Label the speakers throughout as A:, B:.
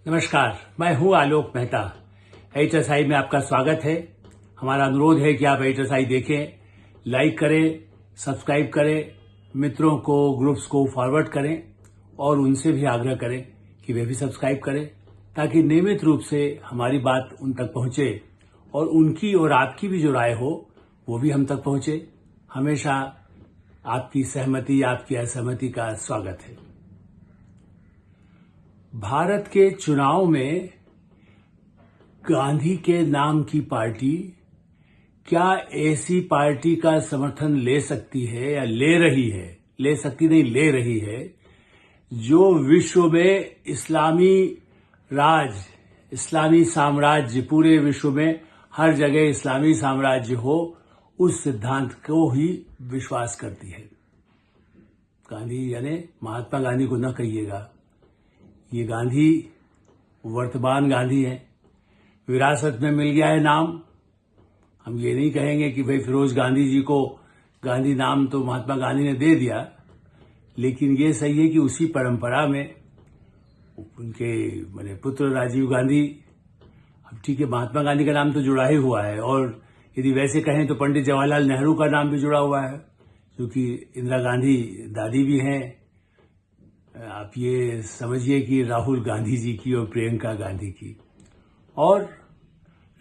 A: नमस्कार, मैं हूं आलोक मेहता। HSI में आपका स्वागत है। हमारा अनुरोध है कि आप HSI देखें, लाइक करें, सब्सक्राइब करें, मित्रों को, ग्रुप्स को फॉरवर्ड करें और उनसे भी आग्रह करें कि वे भी सब्सक्राइब करें ताकि नियमित रूप से हमारी बात उन तक पहुंचे और उनकी और आपकी भी जो राय हो वो भी हम तक पहुंचे। हमेशा आपकी सहमति, आपकी असहमति का स्वागत है। भारत के चुनाव में गांधी के नाम की पार्टी क्या ऐसी पार्टी का समर्थन ले सकती है या ले रही है, ले सकती नहीं ले रही है, जो विश्व में इस्लामी राज, इस्लामी साम्राज्य, पूरे विश्व में हर जगह इस्लामी साम्राज्य हो, उस सिद्धांत को ही विश्वास करती है। गांधी यानी महात्मा गांधी को न कहिएगा, ये गांधी वर्तमान गांधी है। विरासत में मिल गया है नाम। हम ये नहीं कहेंगे कि भाई फिरोज गांधी जी को गांधी नाम तो महात्मा गांधी ने दे दिया, लेकिन ये सही है कि उसी परंपरा में उनके पुत्र राजीव गांधी, अब ठीक है महात्मा गांधी का नाम तो जुड़ा ही हुआ है, और यदि वैसे कहें तो पंडित जवाहरलाल नेहरू का नाम भी जुड़ा हुआ है, क्योंकि इंदिरा गांधी दादी भी हैं। आप ये समझिए कि राहुल गांधी जी की और प्रियंका गांधी की, और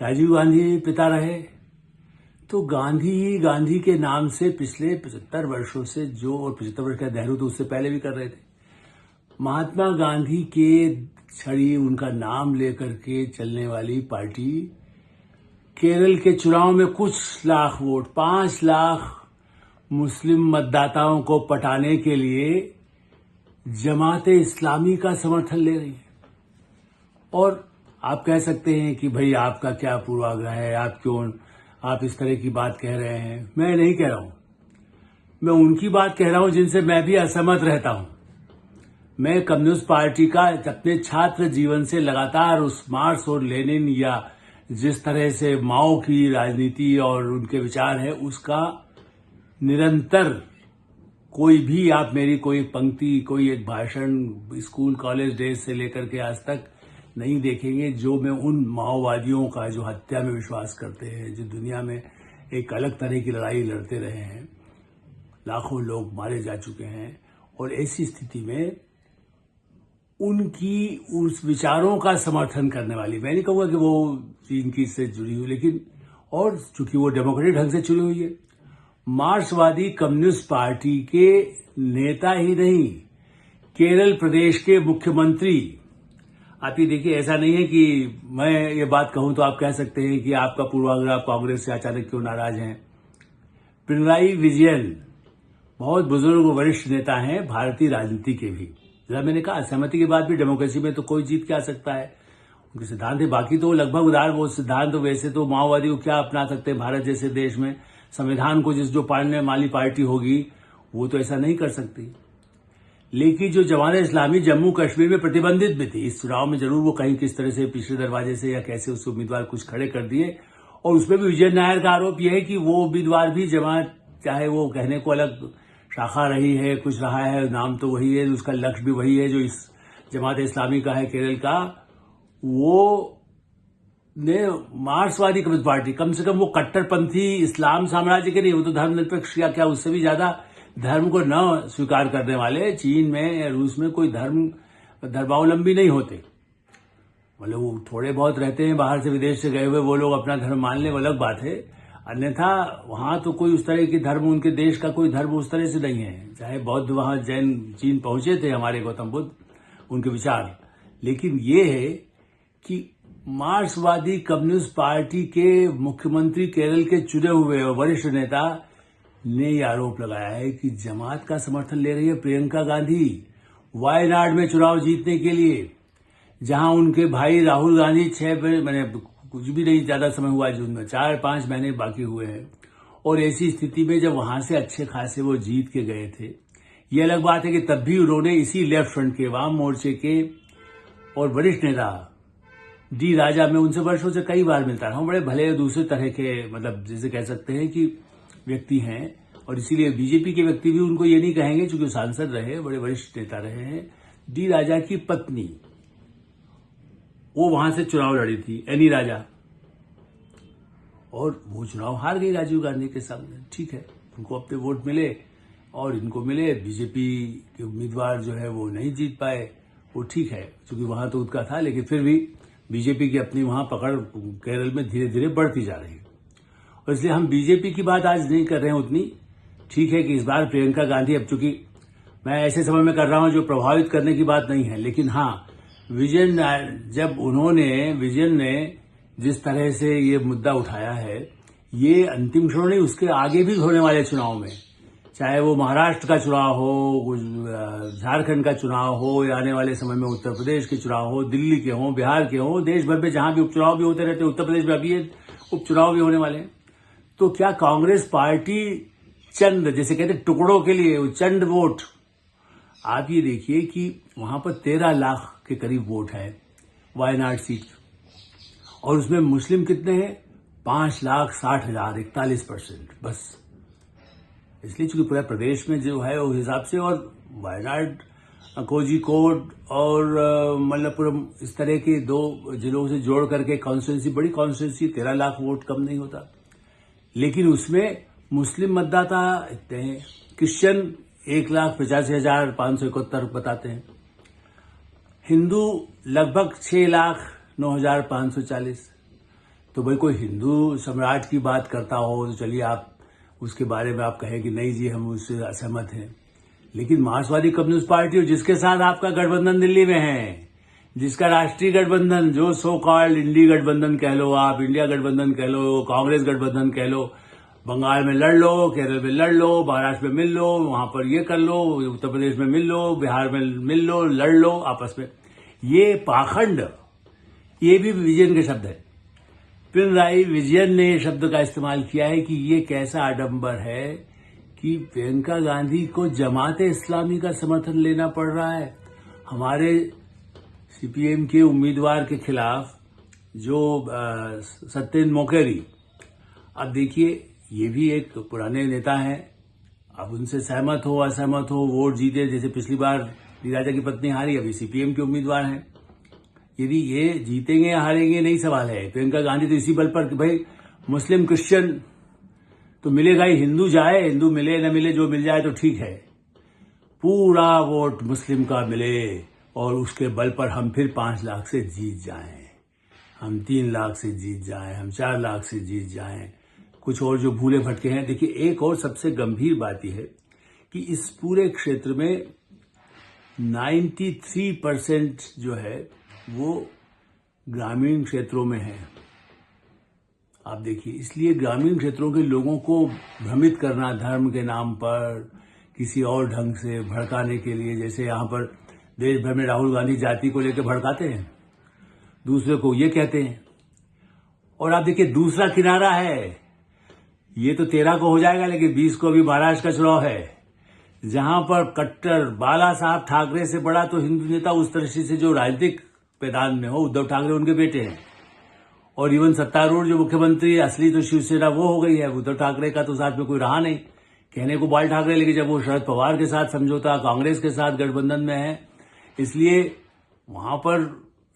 A: राजीव गांधी पिता रहे। तो गांधी ही गांधी के नाम से पिछले 75 वर्षों से जो, और 75 वर्ष का नेहरू तो उससे पहले भी कर रहे थे, महात्मा गांधी के छड़ी उनका नाम लेकर के चलने वाली पार्टी केरल के चुनाव में कुछ लाख वोट, 5 लाख मुस्लिम मतदाताओं को पटाने के लिए जमाते इस्लामी का समर्थन ले रही है। और आप कह सकते हैं कि भाई आपका क्या पूर्वाग्रह है, आप क्यों आप इस तरह की बात कह रहे हैं। मैं नहीं कह रहा हूं, मैं उनकी बात कह रहा हूं जिनसे मैं भी असहमत रहता हूं। मैं कम्युनिस्ट पार्टी का अपने छात्र जीवन से लगातार उस मार्क्स और लेनिन या जिस तरह से माओ की राजनीति और उनके विचार है, उसका निरंतर कोई भी आप मेरी कोई पंक्ति, कोई एक भाषण स्कूल कॉलेज डेज से लेकर के आज तक नहीं देखेंगे जो मैं उन माओवादियों का जो हत्या में विश्वास करते हैं, जो दुनिया में एक अलग तरह की लड़ाई लड़ते रहे हैं, लाखों लोग मारे जा चुके हैं, और ऐसी स्थिति में उनकी उस विचारों का समर्थन करने वाली, मैं नहीं कहूँगा कि वो चीन की से जुड़ी हुई, लेकिन और चूंकि वो डेमोक्रेटिक ढंग से चुनी हुई है, मार्क्सवादी कम्युनिस्ट पार्टी के नेता ही नहीं, केरल प्रदेश के मुख्यमंत्री। आप ये देखिए, ऐसा नहीं है कि मैं ये बात कहूं तो आप कह सकते हैं कि आपका पूर्वाग्रह, कांग्रेस से अचानक क्यों नाराज हैं। पिनराई विजयन बहुत बुजुर्ग वरिष्ठ नेता हैं भारतीय राजनीति के भी। जरा मैंने कहा सहमति के बाद भी डेमोक्रेसी में तो कोई जीत के आ सकता है, उनके सिद्धांत है, बाकी तो लगभग उदार वो सिद्धांत। तो वैसे तो माओवादी को क्या अपना सकते हैं भारत जैसे देश में, संविधान को जो पालने वाली पार्टी होगी वो तो ऐसा नहीं कर सकती। लेकिन जो जमात इस्लामी जम्मू कश्मीर में प्रतिबंधित भी थी, इस चुनाव में जरूर वो कहीं किस तरह से पिछले दरवाजे से या कैसे उस उम्मीदवार कुछ खड़े कर दिए, और उसमें भी विजय नायर का आरोप यह है कि वो उम्मीदवार भी जमात, चाहे वो कहने को अलग शाखा रही है, कुछ रहा है, नाम तो वही है, उसका लक्ष्य भी वही है जो इस जमात इस्लामी का है केरल का, वो ने मार्क्सवादी कम्युनिस्ट पार्टी, कम से कम वो कट्टरपंथी इस्लाम साम्राज्य के नहीं, वो तो धर्मनिरपेक्ष या क्या उससे भी ज्यादा धर्म को न स्वीकार करने वाले, चीन में या रूस में कोई धर्मावलंबी नहीं होते। मतलब वो थोड़े बहुत रहते हैं बाहर से, विदेश से गए हुए, वो लोग अपना धर्म मान ले, वो अलग बात है। अन्यथा वहां तो कोई उस तरह की धर्म, उनके देश का कोई धर्म उस तरह से नहीं है। चाहे बौद्ध वहां जैन चीन पहुंचे थे, हमारे गौतम बुद्ध, उनके विचार, लेकिन ये है कि मार्क्सवादी कम्युनिस्ट पार्टी के मुख्यमंत्री केरल के चुने हुए और वरिष्ठ नेता ने यह आरोप लगाया है कि जमात का समर्थन ले रही है प्रियंका गांधी वायनाड में चुनाव जीतने के लिए, जहां उनके भाई राहुल गांधी 6 महीने, कुछ भी नहीं ज्यादा समय हुआ, जून में 4-5 महीने बाकी हुए हैं। और ऐसी स्थिति में जब वहां से अच्छे खासे वो जीत के गए थे, ये अलग बात है कि तब भी उन्होंने इसी लेफ्ट फ्रंट के, वाम मोर्चे के और वरिष्ठ नेता डी राजा, में उनसे वर्षों से कई बार मिलता रहा हूं, बड़े भले दूसरे तरह के, मतलब जैसे कह सकते हैं कि व्यक्ति हैं, और इसीलिए बीजेपी के व्यक्ति भी उनको ये नहीं कहेंगे, चूंकि सांसद रहे, बड़े वरिष्ठ नेता रहे हैं। डी राजा की पत्नी वो वहां से चुनाव लड़ी थी, एनी राजा, और वो चुनाव हार गई राजीव गांधी के सामने। ठीक है, उनको अपने वोट मिले और इनको मिले, बीजेपी के उम्मीदवार जो है वो नहीं जीत पाए, वो ठीक है, क्योंकि वहां तो उनका था, लेकिन फिर भी बीजेपी की अपनी वहां पकड़ केरल में धीरे धीरे बढ़ती जा रही है। और इसलिए हम बीजेपी की बात आज नहीं कर रहे हैं उतनी। ठीक है कि इस बार प्रियंका गांधी, अब चूंकि मैं ऐसे समय में कर रहा हूं जो प्रभावित करने की बात नहीं है, लेकिन हाँ, विजन, जब विजन ने जिस तरह से ये मुद्दा उठाया है, ये अंतिम चुनाव नहीं, उसके आगे भी होने वाले चुनाव में, चाहे वो महाराष्ट्र का चुनाव हो, झारखंड का चुनाव हो, या आने वाले समय में उत्तर प्रदेश के चुनाव हो, दिल्ली के हो, बिहार के हो, देश भर में जहां भी उपचुनाव भी होते रहते हैं, उत्तर प्रदेश में अभी उपचुनाव भी होने वाले हैं। तो क्या कांग्रेस पार्टी चंद, जैसे कहते हैं टुकड़ों के लिए चंद वोट, आप ये देखिए कि वहां पर 13 लाख के करीब वोट है वायनाड सीट, और उसमें मुस्लिम कितने हैं? 5,60,000, 41% बस। इसलिए चूंकि पूरे प्रदेश में जो है उस हिसाब से, और वायनाड, कोझिकोड और मल्लपुरम, इस तरह के 2 जिलों से जोड़ करके कॉन्स्टिट्यूंसी, बड़ी कॉन्स्टिट्यूंसी, 13 लाख वोट कम नहीं होता, लेकिन उसमें मुस्लिम मतदाता इतने हैं, क्रिश्चियन 1,85,571 बताते हैं, हिंदू लगभग 6,09,540। तो भाई कोई हिंदू सम्राट की बात करता हो तो चलिए आप उसके बारे में आप कहें कि नहीं जी हम उससे असहमत हैं, लेकिन मार्क्सवादी कम्युनिस्ट पार्टी, और जिसके साथ आपका गठबंधन दिल्ली में है, जिसका राष्ट्रीय गठबंधन, जो सो कॉल्ड इंडी गठबंधन कह लो, आप इंडिया गठबंधन कह लो, कांग्रेस गठबंधन कह लो, बंगाल में लड़ लो, केरल में लड़ लो, महाराष्ट्र में मिल लो, वहां पर ये कर लो, उत्तर प्रदेश में मिल लो, बिहार में मिल लो, लड़ लो आपस में, ये पाखंड, ये भी विजयन के शब्द है। पिनराई विजयन ने शब्द का इस्तेमाल किया है कि ये कैसा आडंबर है कि प्रियंका गांधी को जमाते इस्लामी का समर्थन लेना पड़ रहा है हमारे सीपीएम के उम्मीदवार के खिलाफ, जो सत्येंद्र मोकेरी। अब देखिए, ये भी एक पुराने नेता हैं, अब उनसे सहमत हो असहमत हो, वोट जीते, जैसे पिछली बार राजा की पत्नी हारी, अभी सीपीएम के उम्मीदवार हैं, यदि ये जीतेंगे या हारेंगे नहीं सवाल है। प्रियंका गांधी तो इसी बल पर कि भाई मुस्लिम क्रिश्चियन तो मिलेगा ही, हिंदू जाए, हिंदू मिले न मिले, जो मिल जाए तो ठीक है, पूरा वोट मुस्लिम का मिले और उसके बल पर हम फिर 5 लाख से जीत जाएं, हम 3 लाख से जीत जाएं, हम 4 लाख से जीत जाएं, कुछ और जो भूले भटके हैं। देखिए, एक और सबसे गंभीर बात यह है कि इस पूरे क्षेत्र में 93% जो है वो ग्रामीण क्षेत्रों में है। आप देखिए, इसलिए ग्रामीण क्षेत्रों के लोगों को भ्रमित करना धर्म के नाम पर, किसी और ढंग से भड़काने के लिए, जैसे यहां पर देश भर में राहुल गांधी जाति को लेकर भड़काते हैं, दूसरे को ये कहते हैं। और आप देखिए, दूसरा किनारा है, ये तो 13 को हो जाएगा, लेकिन 20 को अभी महाराष्ट्र का चुनाव है, जहां पर कट्टर बाला साहब ठाकरे से बड़ा तो हिंदू नेता उस दृष्टि से जो राजनीतिक मैदान में हो, उद्धव ठाकरे उनके बेटे हैं, और इवन सत्तारूढ़ जो मुख्यमंत्री असली तो शिवसेना वो हो गई है, उद्धव ठाकरे का तो साथ में कोई रहा नहीं, कहने को बाल ठाकरे, लेकिन जब वो शरद पवार के साथ समझौता, कांग्रेस के साथ गठबंधन में है, इसलिए वहां पर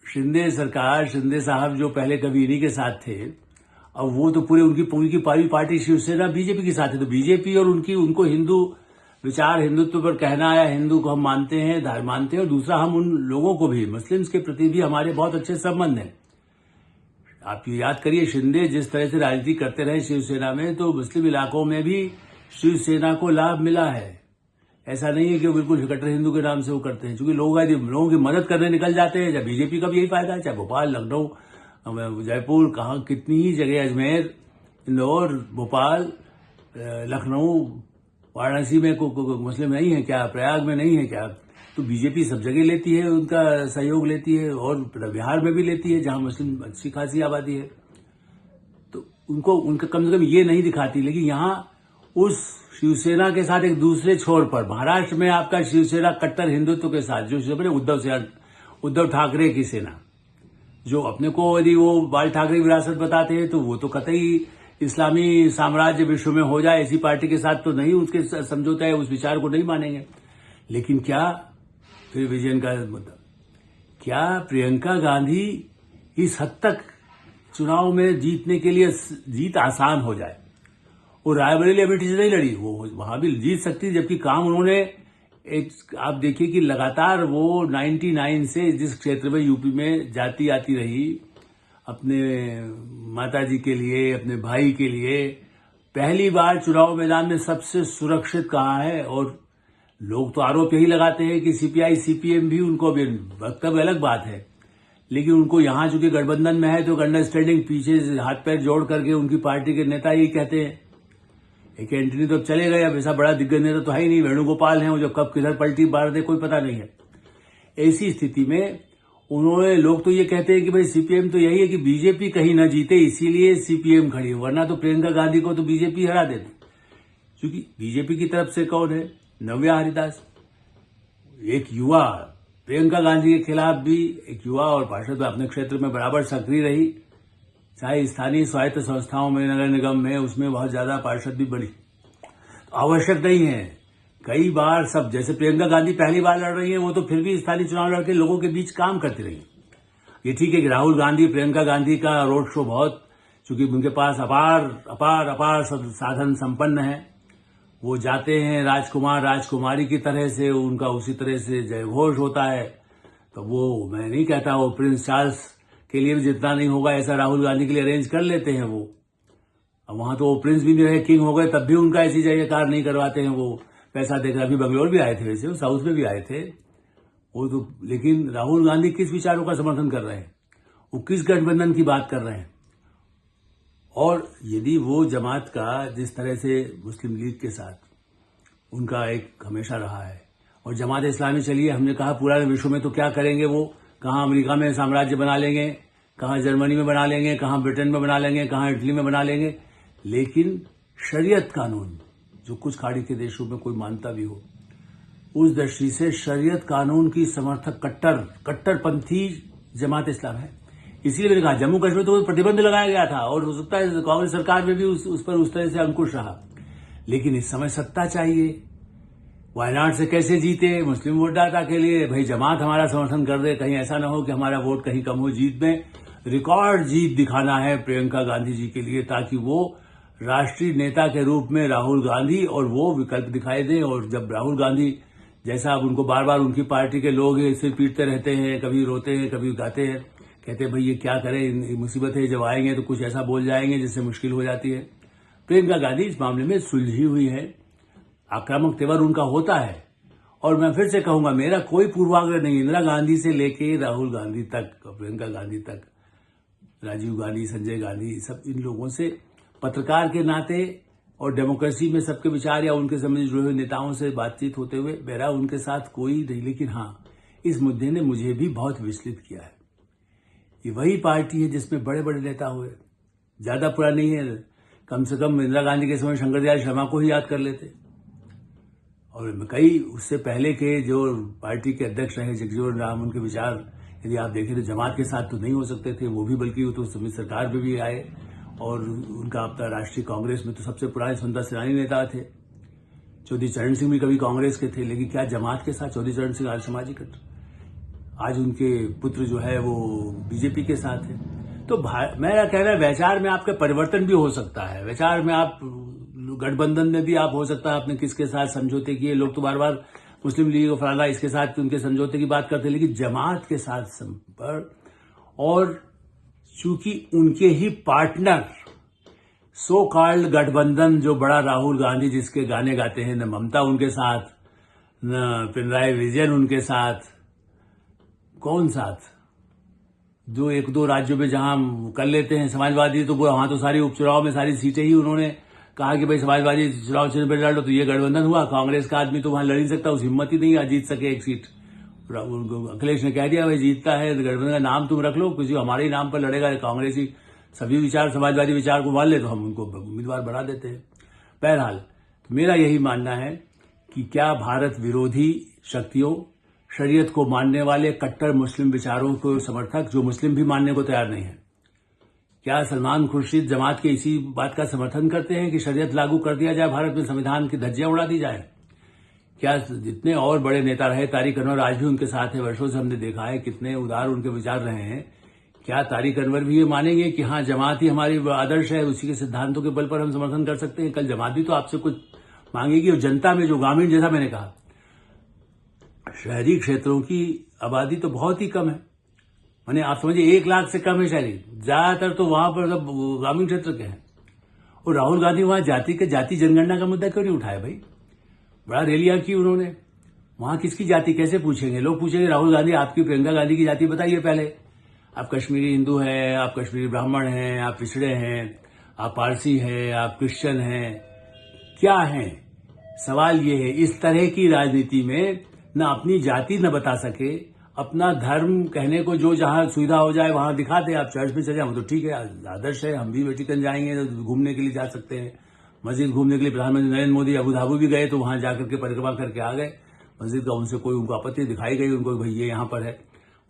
A: शिंदे सरकार, शिंदे साहब जो पहले कभी इन्हीं के साथ थे, अब वो तो पूरी की पार्टी शिवसेना बीजेपी के साथ है। तो बीजेपी और उनको हिंदू विचार, हिंदुत्व पर कहना आया, हिंदू को हम मानते हैं, धर्म मानते हैं, और दूसरा हम उन लोगों को भी, मुस्लिम्स के प्रति भी हमारे बहुत अच्छे संबंध हैं। आप याद करिए, शिंदे जिस तरह से राजनीति करते रहे शिवसेना में, तो मुस्लिम इलाकों में भी शिवसेना को लाभ मिला है। ऐसा नहीं है कि वो बिल्कुल कट्टर हिंदू के नाम से वो करते हैं, क्योंकि लोगों की मदद करने निकल जाते हैं। जब बीजेपी का भी यही फायदा है, चाहे भोपाल, लखनऊ, जयपुर, कहाँ कितनी ही जगह, अजमेर, इंदौर, भोपाल, लखनऊ, वाराणसी में मुस्लिम नहीं है क्या, प्रयाग में नहीं है क्या, तो बीजेपी सब जगह लेती है, उनका सहयोग लेती है, और बिहार में भी लेती है जहां मुस्लिम अच्छी खासी आबादी है। तो उनका कम से कम ये नहीं दिखाती, लेकिन यहां उस शिवसेना के साथ एक दूसरे छोर पर, महाराष्ट्र में आपका शिवसेना कट्टर हिंदुत्व के साथ, जो उद्धव ठाकरे की सेना, जो अपने को यदि वो बाल ठाकरे विरासत बताते हैं, तो वो तो कतई इस्लामी साम्राज्य विश्व में हो जाए, ऐसी पार्टी के साथ तो नहीं उसके समझौता है, उस विचार को नहीं मानेंगे। लेकिन क्या फिर विजयन का मुद्दा, क्या प्रियंका गांधी इस हद तक चुनाव में जीतने के लिए जीत आसान हो जाए। वो रायबरेली अमेठी से नहीं लड़ी, वो वहां भी जीत सकती, जबकि काम उन्होंने आप देखिए कि लगातार वो 99 से जिस क्षेत्र में यूपी में जाती आती रही, अपने माताजी के लिए, अपने भाई के लिए, पहली बार चुनाव मैदान में सबसे सुरक्षित कहा है। और लोग तो आरोप यही लगाते हैं कि सीपीआई सीपीएम भी उनको, वक्तव्य अलग बात है, लेकिन उनको यहां चूंकि गठबंधन में है तो अंडरस्टैंडिंग पीछे हाथ पैर जोड़ करके उनकी पार्टी के नेता यही कहते हैं। एक एंटनी तो चले गए, अब ऐसा बड़ा दिग्गज नेता तो है ही नहीं, वेणुगोपाल हैं, वो जब कब किधर पलटी मार दे कोई पता नहीं है। ऐसी स्थिति में उन्होंने, लोग तो ये कहते हैं कि भाई सीपीएम तो यही है कि बीजेपी कहीं न जीते इसीलिए सीपीएम खड़ी है, वरना तो प्रियंका गांधी को तो बीजेपी हरा देती। क्योंकि बीजेपी की तरफ से कौन है? नव्या हरिदास, एक युवा, प्रियंका गांधी के खिलाफ भी एक युवा और पार्षद अपने क्षेत्र में बराबर सक्रिय रही, चाहे स्थानीय स्वायत्त संस्थाओं में, नगर निगम में, उसमें बहुत ज्यादा पार्षद भी बड़ी। तो आवश्यक नहीं है कई बार सब, जैसे प्रियंका गांधी पहली बार लड़ रही है, वो तो फिर भी स्थानीय चुनाव लड़के लोगों के बीच काम करती रही। ये ठीक है कि राहुल गांधी, प्रियंका गांधी का रोड शो बहुत, चूंकि उनके पास अपार अपार अपार साधन संपन्न है, वो जाते हैं राजकुमार राजकुमारी की तरह से, उनका उसी तरह से जयघोष होता है। तो वो, मैं नहीं कहता वो प्रिंस चार्ल्स के लिए भी जितना नहीं होगा ऐसा राहुल गांधी के लिए अरेंज कर लेते हैं वो। अब वहां तो वो प्रिंस भी नहीं रहे, किंग हो गए, तब भी उनका ऐसी जयकार नहीं करवाते हैं वो, पैसा देकर। अभी बंगलोर भी आए थे, वैसे साउथ में भी आए थे वो तो। लेकिन राहुल गांधी किस विचारों का समर्थन कर रहे हैं, वो किस गठबंधन की बात कर रहे हैं? और यदि वो जमात का जिस तरह से मुस्लिम लीग के साथ उनका एक हमेशा रहा है, और जमात इस्लामी, चलिए हमने कहा पूरा विश्व में तो क्या करेंगे वो, कहाँ अमेरिका में साम्राज्य बना लेंगे, कहाँ जर्मनी में बना लेंगे, कहाँ ब्रिटेन में बना लेंगे, कहाँ इटली में बना लेंगे, लेकिन शरीयत कानून जो कुछ खाड़ी के देशों में कोई मानता भी हो, उस दृष्टि से शरीयत कानून की समर्थक कट्टरपंथी जमात इस्लाम है। इसीलिए मैंने कहा जम्मू कश्मीर तो प्रतिबंध लगाया गया था, और हो सकता है कांग्रेस सरकार में भी उस पर उस तरह से अंकुश रहा, लेकिन इस समय सत्ता चाहिए। वायनाड से कैसे जीते मुस्लिम वोटदाता के लिए, भाई जमात हमारा समर्थन कर दे, कहीं ऐसा ना हो कि हमारा वोट कहीं कम हो। जीत में रिकॉर्ड जीत दिखाना है प्रियंका गांधी जी के लिए, ताकि वो राष्ट्रीय नेता के रूप में राहुल गांधी और वो विकल्प दिखाई दें। और जब राहुल गांधी जैसा, अब उनको बार बार उनकी पार्टी के लोग सिर पीटते रहते हैं, कभी रोते हैं कभी गाते हैं, कहते हैं भाई ये क्या करें, मुसीबत है, जब आएंगे तो कुछ ऐसा बोल जाएंगे जिससे मुश्किल हो जाती है। प्रियंका गांधी इस मामले में सुलझी हुई है, आक्रामक तेवर उनका होता है। और मैं फिर से कहूंगा, मेरा कोई पूर्वाग्रह नहीं, इंदिरा गांधी से लेके राहुल गांधी तक, प्रियंका गांधी तक, राजीव गांधी, संजय गांधी, सब इन लोगों से पत्रकार के नाते और डेमोक्रेसी में सबके विचार या उनके संबंधी जुड़े हुए नेताओं से बातचीत होते हुए मेरा उनके साथ कोई नहीं। लेकिन हाँ, इस मुद्दे ने मुझे भी बहुत विचलित किया है। ये वही पार्टी है जिसमें बड़े बड़े नेता हुए, ज्यादा पुराना नहीं है, कम से कम इंदिरा गांधी के समय शंकर दयाल शर्मा को ही याद कर लेते, और कई उससे पहले के जो पार्टी के अध्यक्ष रहे जगजीवन राम, उनके विचार यदि आप देखें तो जमात के साथ तो नहीं हो सकते थे वो भी, बल्कि वो तो समिति सरकार में भी आए। और उनका अपना राष्ट्रीय कांग्रेस में तो सबसे पुराने स्वतंत्रता सेनानी नेता थे। चौधरी चरण सिंह भी कभी कांग्रेस के थे, लेकिन क्या जमात के साथ? चौधरी चरण सिंह आर्य समाजी कट, आज उनके पुत्र जो है वो बीजेपी के साथ है। तो मेरा कहना है विचार में आपका परिवर्तन भी हो सकता है, विचार में आप गठबंधन में भी आप हो सकता है आपने किसके साथ समझौते किए। लोग तो बार बार मुस्लिम लीग और फलाना इसके साथ उनके समझौते की बात करते हैं, लेकिन जमात के साथ संपर्क, और चूंकि उनके ही पार्टनर सो कॉल्ड गठबंधन जो बड़ा राहुल गांधी जिसके गाने गाते हैं, न ममता उनके साथ, न पिनराई विजयन उनके साथ, कौन साथ, जो एक दो राज्यों में जहां कर लेते हैं समाजवादी, तो वो वहां तो सारी उपचुनाव में सारी सीटें ही उन्होंने कहा कि भाई समाजवादी चुनाव चिन्ह पर लड़ लो, तो ये गठबंधन हुआ। कांग्रेस का आदमी तो वहां लड़ नहीं सकता, उस हिम्मत ही नहीं जीत सके एक सीट। अखिलेश ने कह दिया भाई जीतता है गठबंधन का नाम तुम रख लो, किसी हमारे ही नाम पर लड़ेगा, कांग्रेसी सभी विचार समाजवादी विचार को मान ले तो हम उनको उम्मीदवार बना देते हैं। बहरहाल तो मेरा यही मानना है कि क्या भारत विरोधी शक्तियों, शरीयत को मानने वाले कट्टर मुस्लिम विचारों को समर्थक जो मुस्लिम भी मानने को तैयार नहीं है, क्या सलमान खुर्शीद जमात के इसी बात का समर्थन करते हैं कि शरीयत लागू कर दिया जाए, भारत में संविधान की धज्जियां उड़ा दी जाए? क्या जितने और बड़े नेता रहे, तारिक अनवर आज भी उनके साथ है, वर्षों से हमने देखा है कितने उदार उनके विचार रहे हैं, क्या तारिक अनवर भी ये मानेंगे कि हाँ जमात ही हमारी आदर्श है, उसी के सिद्धांतों के बल पर हम समर्थन कर सकते हैं? कल जमात भी तो आपसे कुछ मांगेगी। और जनता में जो ग्रामीण, जैसा मैंने कहा, शहरी क्षेत्रों की आबादी तो बहुत ही कम है, माने आप समझिए 1 लाख से कम है शहरी, ज्यादातर तो वहां पर सब ग्रामीण क्षेत्र के हैं। और राहुल गांधी वहां जाति जनगणना का मुद्दा क्यों नहीं उठाया भाई? बड़ा रैलियां की उन्होंने। वहां किसकी जाति कैसे पूछेंगे? लोग पूछेंगे राहुल गांधी आपकी प्रियंका गांधी की जाति बताइए पहले। आप कश्मीरी हिंदू हैं, आप कश्मीरी ब्राह्मण हैं, आप पिछड़े हैं, आप पारसी हैं, आप क्रिश्चियन हैं, क्या हैं? सवाल ये है, इस तरह की राजनीति में न अपनी जाति न बता सके, अपना धर्म कहने को जो जहां सुविधा हो जाए वहां दिखा दे। आप चर्च में चले जाओ तो ठीक है, आदर्श है, हम भी वेटिकन जाएंगे तो घूमने के लिए जा सकते हैं। मस्जिद घूमने के लिए प्रधानमंत्री नरेंद्र मोदी अबू धाबी भी गए तो वहां जाकर के परिक्रमा करके आ गए मस्जिद का। उनसे कोई उनको आपत्ति दिखाई गई उनको, भाई ये यहाँ पर है।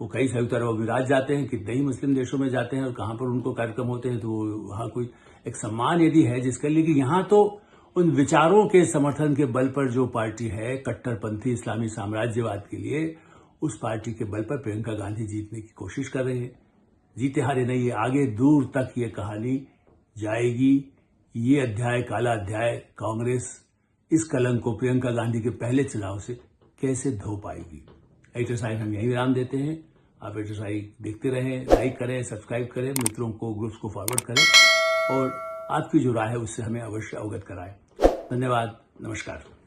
A: वो कई संयुक्त अरब अमीरात जाते हैं, कितने ही मुस्लिम देशों में जाते हैं, और कहां पर उनको कार्यक्रम होते हैं तो वहां कोई एक सम्मान यदि है जिसके लिए, कि यहाँ तो उन विचारों के समर्थन के बल पर जो पार्टी है कट्टरपंथी इस्लामी साम्राज्यवाद के लिए, उस पार्टी के बल पर प्रियंका गांधी जीतने की कोशिश कर रहे हैं। जीते हारे नहीं, ये आगे दूर तक ये कहानी जाएगी। ये अध्याय, काला अध्याय, कांग्रेस इस कलंक को प्रियंका गांधी के पहले चुनाव से कैसे धो पाएगी? एडिटर साहब हम यही विराम देते हैं। आप एडिटर साहब देखते रहें, लाइक करें, सब्सक्राइब करें, मित्रों को, ग्रुप्स को फॉरवर्ड करें, और आपकी जो राय है उससे हमें अवश्य अवगत कराएं। धन्यवाद, नमस्कार।